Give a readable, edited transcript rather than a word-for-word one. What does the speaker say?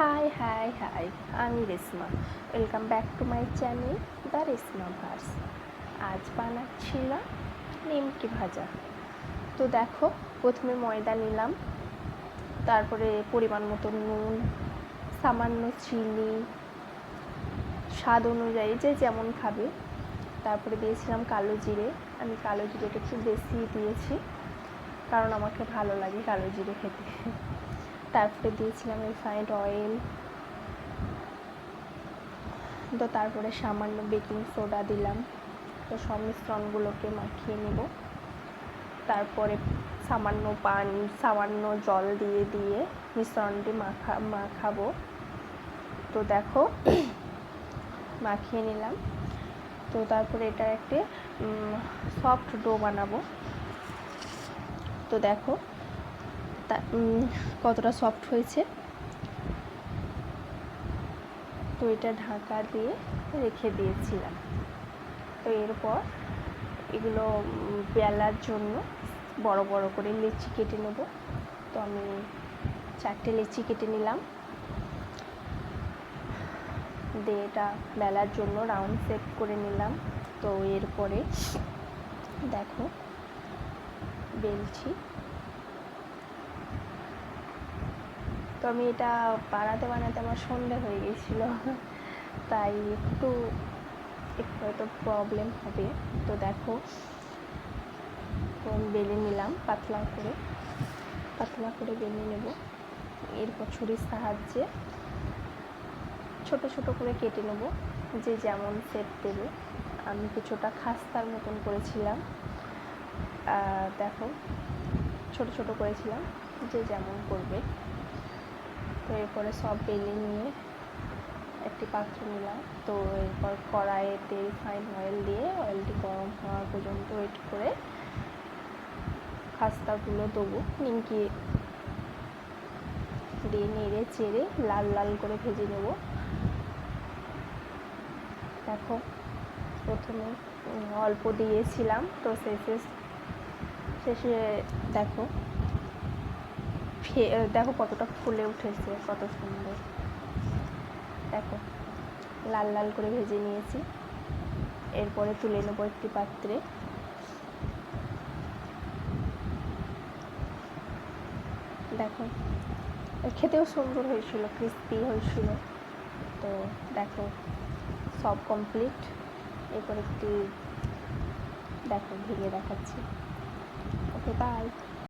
High আমি Reshma. Welcome back to my channel the Reshma verse. আজ বানাচ্ছিলাম নিমকি ভাজা। তো দেখো, প্রথমে ময়দা নিলাম, তারপরে পরিমাণ মতো নুন, সামান্য চিনি, স্বাদ অনুযায়ী যে যেমন খাবে। তারপরে দিয়েছিলাম কালো জিরে। আমি কালো জিরেটা একটু বেশি দিয়েছি, কারণ আমাকে ভালো লাগে কালো জিরে খেতে। তারপরে দিয়েছিলাম রিফাইন্ড অয়েল। তো তারপরে সামান্য বেকিং সোডা দিলাম। তো সব মিশ্রণগুলোকে মাখিয়ে নেব। তারপরে সামান্য জল দিয়ে মিশ্রণটি মাখাবো। তো দেখো, মাখিয়ে নিলাম। তো তারপরে এটা একটি সফট ডো বানাবো। তো দেখো কতটা সফট হয়েছে। তো এটা ঢাকা দিয়ে রেখে দিয়েছিলাম। তো এরপর এগুলো বেলার জন্য বড় বড় করে লিচি কেটে নেব। তো আমি 4টে লিচি কেটে নিলাম, দিয়ে এটা বেলার জন্য রাউন্ড শেপ করে নিলাম। তো এরপরে দেখো বেলছি। তো আমি এটা বানাতে আমার সন্ধে হয়ে গেছিলো, তাই একটু হয়তো প্রবলেম হবে। তো দেখো, তো আমি বেলে নিলাম, পাতলা করে বেলে নেব। এরপর ছুরির সাহায্যে ছোট ছোট করে কেটে নেব, যে যেমন শেপ দেবে। আমি কিছুটা খাস্তার মতন করেছিলাম, দেখো ছোট ছোট করেছিলাম, যে যেমন করবে। তো এরপরে সব বেলে নিয়ে একটি পাত্র নিলাম। তো এরপর কড়াইতে রিফাইন্ড অয়েল দিয়ে অয়েলটি গরম হওয়া পর্যন্ত ওয়েট করে খাস্তাগুলো দেবো, নিমকি দিয়ে নেড়ে চেড়ে লাল লাল করে ভেজে নেব। দেখো, প্রথমে অল্প দিয়েছিলাম, তো শেষে দেখো কতটা ফুলে উঠেছে, কত সুন্দর। দেখো লাল লাল করে ভেজে নিয়েছি। এরপরে তুলে নেবো একটি পাত্রে। দেখো খেতেও সুন্দর হয়েছিল, ক্রিস্পি হয়েছিল। তো দেখো সব কমপ্লিট। এরপর একটি দেখো ভেঙে দেখাচ্ছি। ওকে, বাই।